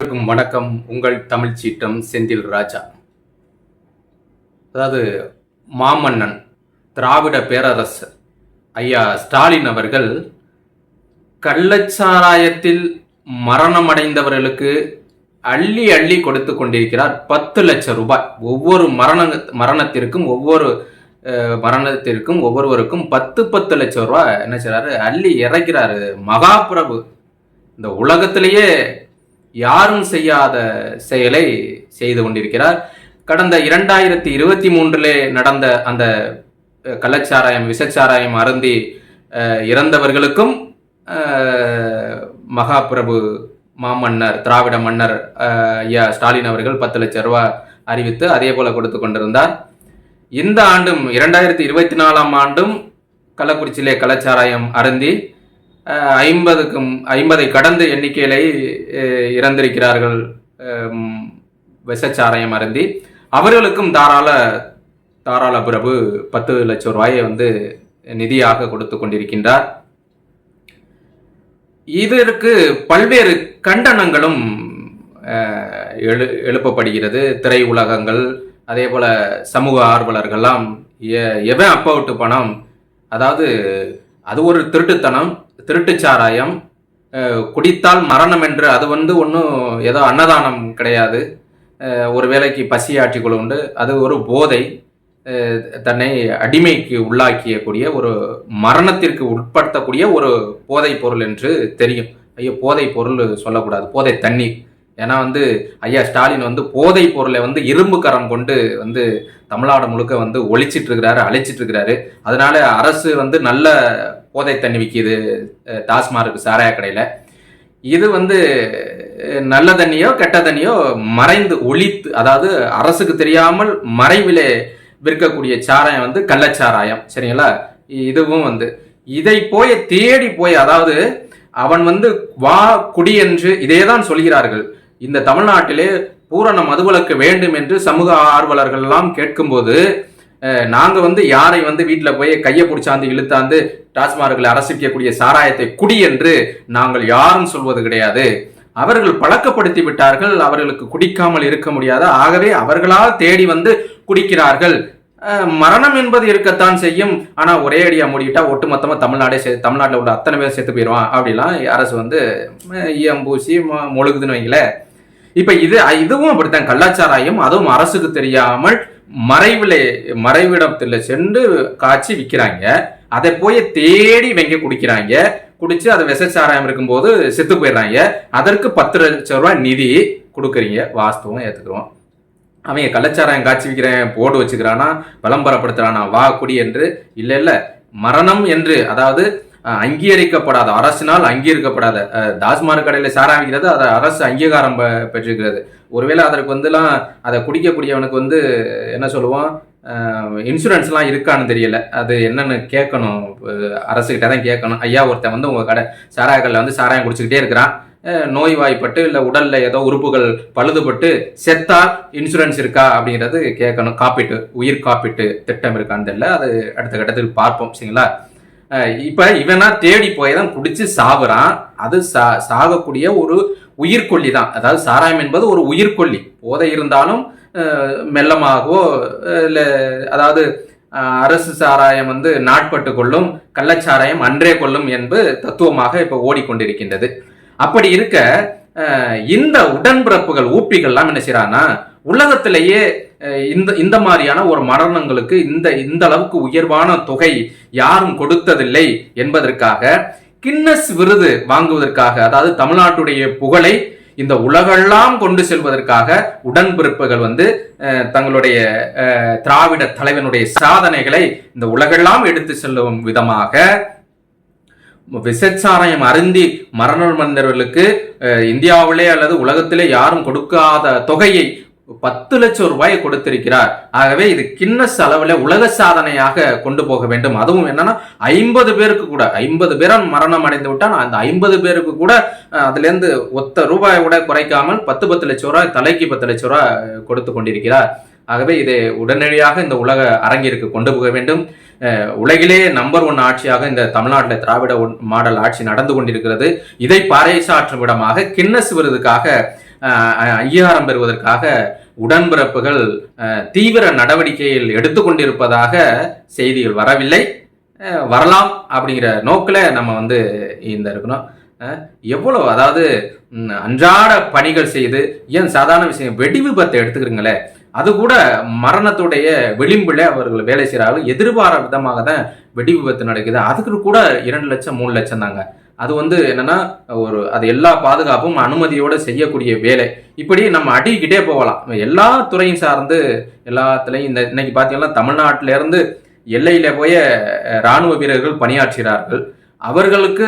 வணக்கம். உங்கள் தமிழ் சீற்றம் செந்தில் ராஜா. அதாவது மாமன்னன் திராவிட பேரரசர் ஐயா ஸ்டாலின் அவர்கள் கள்ளச்சாராயத்தில் மரணமடைந்தவர்களுக்கு அள்ளி அள்ளி கொடுத்து கொண்டிருக்கிறார். 10 லட்சம் ரூபாய் ஒவ்வொரு மரணத்திற்கும் ஒவ்வொருவருக்கும் 10 லட்சம் ரூபாய் என்ன செய்றாரு, அள்ளி இறக்கிறாரு. மகாபிரபு, இந்த உலகத்திலேயே யாரும் செய்யாத செயலை செய்து கொண்டிருக்கிறார். கடந்த 2023 நடந்த அந்த கள்ளச்சாராயம் விஷச்சாராயம் அருந்தி இறந்தவர்களுக்கும் மகாபிரபு மாமன்னர் திராவிட மன்னர் ஐயா ஸ்டாலின் அவர்கள் 10 லட்சம் ரூபாய் அறிவித்து அதே போல கொடுத்து கொண்டிருந்தார். இந்த ஆண்டும் 2024 ஆண்டும் கள்ளக்குறிச்சியிலே கள்ளச்சாராயம் அருந்தி 50 கடந்த எண்ணிக்கையிலே இறந்திருக்கிறார்கள். விஷச்சாராயம் அருந்தி அவர்களுக்கும் தாராள பிரபு 10 லட்சம் ரூபாயை நிதியாக கொடுத்து கொண்டிருக்கின்றார். இதற்கு பல்வேறு கண்டனங்களும் எழுப்பப்படுகிறது. திரை உலகங்கள், அதே போல சமூக ஆர்வலர்கள்லாம் எவன் அப்பா விட்டு பணம், அதாவது அது ஒரு திருட்டுத்தனம், திருட்டு சாராயம், குடித்தால் மரணம் என்று அது ஒன்றும் ஏதோ அன்னதானம் கிடையாது. ஒரு வேளைக்கு பசியாற்றி கொண்டு அது ஒரு போதை, தன்னை அடிமைக்கு உள்ளாக்கியக்கூடிய ஒரு மரணத்திற்கு உட்படுத்தக்கூடிய ஒரு போதை பொருள் என்று தெரியும். ஐயோ, போதை பொருள் சொல்லக்கூடாது, போதை தண்ணீர். ஏன்னா ஐயா ஸ்டாலின் போதை பொருளை இரும்பு கரம் கொண்டு தமிழ்நாடு முழுக்க ஒழிச்சிட்டு இருக்கிறாரு, அழிச்சிட்டு இருக்கிறாரு. அதனால அரசு நல்ல போதை தண்ணி விற்கிது டாஸ்மார்க் சாராய கடையில. இது நல்ல தண்ணியோ கெட்ட தண்ணியோ மறைந்து ஒழித்து, அதாவது அரசுக்கு தெரியாமல் மறைவிலே விற்கக்கூடிய சாராயம் கள்ளச்சாராயம். சரிங்களா? இதுவும் இதை போய் தேடி போய், அதாவது அவன் வா குடி என்று இதேதான் சொல்கிறார்கள். இந்த தமிழ்நாட்டிலே பூரண மதுவிலக்கு வேண்டும் என்று சமூக ஆர்வலர்கள் எல்லாம் கேட்கும்போது, நாங்க யாரை வீட்டுல போய் கையை பிடிச்சாந்து இழுத்தாந்து டாஸ்மார்க்ல அரசிக்கக்கூடிய சாராயத்தை குடி என்று நாங்கள் யாரும் சொல்வது கிடையாது. அவர்கள் பழக்கப்படுத்தி விட்டார்கள், அவர்களுக்கு குடிக்காமல் இருக்க முடியாது. ஆகவே அவர்களால் தேடி குடிக்கிறார்கள். மரணம் என்பது இருக்கத்தான் செய்யும். ஆனா ஒரே அடியா மூடிட்டா ஒட்டுமொத்தமா தமிழ்நாட்டில் உள்ள அத்தனை பேர் செத்து போயிடுவான் அப்படிலாம் அரசு ஈயம்பூசி மொழுகுதுன்னு வைங்கள. இப்ப இதுவும் அப்படித்தான். கள்ளச்சாராயம் அதுவும் அரசுக்கு தெரியாமல் மறைவிடத்துல சென்று காய்ச்சி விற்கிறாங்க. அதை போய் தேடி வெங்க குடிக்கிறாங்க. குடிச்சு அதை விஷச்சாராயம் இருக்கும்போது செத்து போயிடுறாங்க. அதற்கு 10 லட்சம் ரூபாய் நிதி கொடுக்குறீங்க. வாஸ்தவம் ஏத்துக்கிறோம். அவங்க கள்ளச்சாராயம் காய்ச்சி விற்கிறேன், போர்டு வச்சுக்கிறானா, விளம்பரப்படுத்துறானா, வா குடி என்று. இல்ல மரணம் என்று, அதாவது அங்கீகரிக்கப்படாத, அரசினால் அங்கீகரிக்கப்படாத டாஸ்மார்க் கடையில சாராயம் விற்கிறது, அதை அரசு அங்கீகாரம் பெற்றிருக்கிறது. ஒருவேளை அதற்கு அதை குடிக்கக்கூடியவனுக்கு என்ன சொல்லுவோம், இன்சூரன்ஸ்லாம் இருக்கான்னு தெரியல. அது என்னன்னு கேட்கணும், அரசுகிட்ட தான் கேட்கணும். ஐயா, ஒருத்தன் உங்க கடை சாராய கடையில் சாராயம் குடிச்சுக்கிட்டே இருக்கிறான், நோய்வாய்ப்பட்டு இல்லை உடல்ல ஏதோ உறுப்புகள் பழுதுபட்டு செத்தால் இன்சூரன்ஸ் இருக்கா அப்படிங்கிறது கேட்கணும். காப்பீட்டு, உயிர் காப்பீட்டு திட்டம் இருக்கான்னு தெரியல. அது அடுத்த கட்டத்துக்கு பார்ப்போம். சரிங்களா? இப்ப இவனா தேடி போய் தான் குடிச்சு சாகுறான். அது சாகக்கூடிய ஒரு உயிர்கொல்லி தான். அதாவது சாராயம் என்பது ஒரு உயிர்கொல்லி. போதை இருந்தாலும் மெல்லமாகவோ இல்ல, அதாவது அரசு சாராயம் நாட்பட்டு கொள்ளும், கள்ளச்சாராயம் அன்றே கொள்ளும் என்பது தத்துவமாக இப்ப ஓடிக்கொண்டிருக்கின்றது. அப்படி இருக்க இந்த உடன்பிறப்புகள் ஊப்பிகள்லாம் என்ன செய்யறான்னா, உலகத்திலேயே இந்த மாதிரியான ஒரு மரணங்களுக்கு இந்த அளவுக்கு உயர்வான தொகை யாரும் கொடுத்ததில்லை என்பதற்காக கின்னஸ் விருது வாங்குவதற்காக, அதாவது தமிழ்நாட்டுடைய புகழை இந்த உலகெல்லாம் கொண்டு செல்வதற்காக உடன்பிறப்புகள் தங்களுடைய திராவிட தலைவனுடைய சாதனைகளை இந்த உலகெல்லாம் எடுத்து செல்லும் விதமாக விஷச்சாராயம் அருந்தி மரணம் வந்தவர்களுக்கு இந்தியாவிலே அல்லது உலகத்திலே யாரும் கொடுக்காத தொகையை 10 லட்சம் ரூபாயை கொடுத்திருக்கிறார். ஆகவே இது கின்னஸ் அளவில் உலக சாதனையாக கொண்டு போக வேண்டும். அதுவும் என்னன்னா 50 பேரும் மரணம் அடைந்து விட்டால் அந்த 50 பேருக்கு கூட அதுல இருந்து ஒத்த ரூபாய் கூட குறைக்காமல் 10 லட்சம் ரூபாய், தலைக்கு 10 லட்சம் ரூபாய் கொடுத்து கொண்டிருக்கிறார். ஆகவே இதை உடனடியாக இந்த உலக அரங்கிற்கு கொண்டு போக வேண்டும். உலகிலே நம்பர் 1 ஆட்சியாக இந்த தமிழ்நாட்டில் திராவிட மாடல் ஆட்சி நடந்து கொண்டிருக்கிறது. இதை பாறைசாற்றும் விடமாக கின்னஸ் விருதுக்காக அங்கீகாரம் பெறுவதற்காக உடன்பிறப்புகள் தீவிர நடவடிக்கையில் எடுத்துக்கொண்டிருப்பதாக செய்திகள் வரவில்லை. வரலாம் அப்படிங்கிற நோக்கில் நம்ம இந்த இருக்கணும். எவ்வளோ, அதாவது அன்றாட பணிகள் செய்து, ஏன் சாதாரண விஷயம் வெடி விபத்தை எடுத்துக்கிறீங்களே, அது கூட மரணத்துடைய விளிம்புல அவர்கள் வேலை செய்கிறார்கள். எதிர்பாராத விதமாக தான் வெடி விபத்து நடக்குது. அதுக்கு கூட 2 லட்சம் 3 லட்சம் தாங்க. அது என்னன்னா அது எல்லா பாதுகாப்பும் அனுமதியோடு செய்யக்கூடிய வேலை. இப்படி நம்ம அடிக்கிட்டே போகலாம். எல்லா துறையும் சார்ந்து எல்லாத்துலையும் இன்னைக்கு பார்த்தீங்கன்னா தமிழ்நாட்டில இருந்து எல்லையில போய இராணுவ வீரர்கள் பணியாற்றுகிறார்கள். அவர்களுக்கு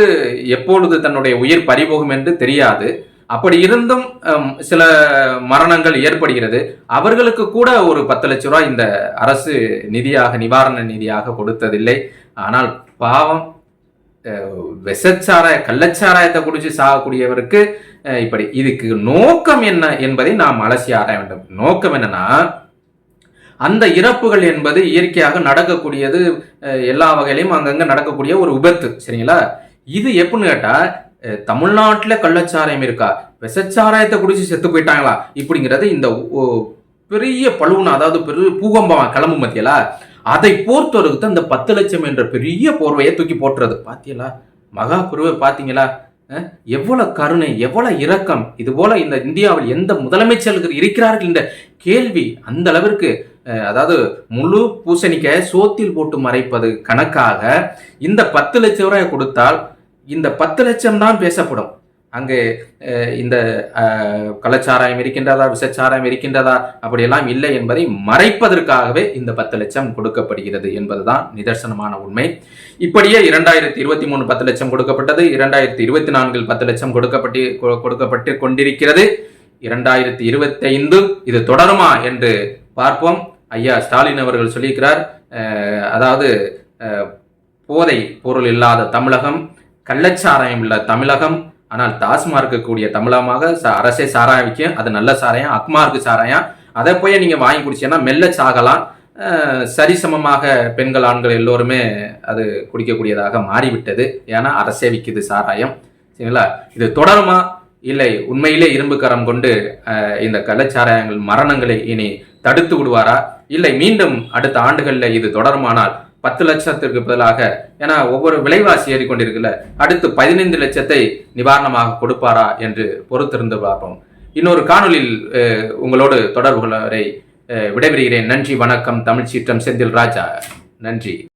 எப்பொழுது தன்னுடைய உயிர் பறிபோகும் என்று தெரியாது. அப்படி இருந்தும் சில மரணங்கள் ஏற்படுகிறது. அவர்களுக்கு கூட ஒரு 10 லட்சம் ரூபாய் இந்த அரசு நிவாரண நிதியாக கொடுத்ததில்லை. ஆனால் பாவம், கள்ளச்சாராயத்தை குடிச்சு சாகக்கூடியவருக்கு இப்படி. இதுக்கு நோக்கம் என்ன என்பதை நாம் அலசி ஆராய வேண்டும். நோக்கம் என்னன்னா, அந்த இறப்புகள் என்பது இயற்கையாக நடக்கக்கூடியது, எல்லா வகையிலையும் அங்கங்க நடக்கக்கூடிய ஒரு விபத்து, சரிங்களா? இது எப்படின்னு கேட்டா, தமிழ்நாட்டுல கள்ளச்சாராயம் இருக்கா, விஷச்சாராயத்தை குடிச்சு செத்து போயிட்டாங்களா இப்படிங்கிறது இந்த பெரிய பழுவுனா, அதாவது பெரிய பூகம்பம் கிளம்பு மத்தியலா, அதை போர்த்தவருக்கு தான் இந்த 10 லட்சம் என்ற பெரிய போர்வையை தூக்கி போட்டுறது. பாத்தீங்களா மகா பிரிவை, பாத்தீங்களா எவ்வளவு கருணை, எவ்வளவு இரக்கம். இது போல இந்த இந்தியாவில் எந்த முதலமைச்சர்கள் இருக்கிறார்கள் என்ற கேள்வி அந்த அளவிற்கு, அதாவது முழு பூசணிக்காய சோத்தில் போட்டு மறைப்பது கணக்காக இந்த 10 லட்சம் ரூபாய் கொடுத்தால் இந்த 10 லட்சம் தான் பேசப்படும். அங்கே இந்த கள்ளச்சாராயம் இருக்கின்றதா, விஷச்சாராயம் இருக்கின்றதா, அப்படியெல்லாம் இல்லை என்பதை மறைப்பதற்காகவே இந்த 10 லட்சம் கொடுக்கப்படுகிறது என்பதுதான் நிதர்சனமான உண்மை. இப்படியே 2023 10 லட்சம் கொடுக்கப்பட்டது, 2024 10 லட்சம் கொடுக்கப்பட்டு கொண்டிருக்கிறது. 2025 இது தொடருமா என்று பார்ப்போம். ஐயா ஸ்டாலின் அவர்கள் சொல்லியிருக்கிறார், அதாவது போதை பொருள் இல்லாத தமிழகம், கள்ளச்சாராயம் உள்ள தமிழகம், ஆனால் டாஸ்மார்க் கூடிய தமிழகமாக அரசே சாராயம் விற்கும். அது நல்ல சாராயம், அக்மார்க்கு சாராயம். அதை போய் நீங்க வாங்கி குடிச்சீங்கன்னா மெல்ல சாகலாம். சரிசமமாக பெண்கள் ஆண்கள் எல்லோருமே அது குடிக்கக்கூடியதாக மாறிவிட்டது. ஏன்னா அரசே விற்குது சாராயம், சரிங்களா? இது தொடருமா, இல்லை உண்மையிலே இரும்பு கரம் கொண்டு இந்த கள்ளச்சாராயங்கள் மரணங்களை இனி தடுத்து விடுவாரா, இல்லை மீண்டும் அடுத்த ஆண்டுகளில் இது தொடருமானால் 10 லட்சத்திற்கு பதிலாக, ஏன்னா ஒவ்வொரு விலைவாசி ஏறிக்கொண்டிருக்குல்ல, அடுத்து 15 லட்சத்தை நிவாரணமாக கொடுப்பாரா என்று பொறுத்திருந்து பார்ப்போம். இன்னொரு காணொலியில் உங்களோடு தொடர்புகளை விடைபெறுகிறேன். நன்றி, வணக்கம். தமிழ் சீற்றம் செந்தில் ராஜா. நன்றி.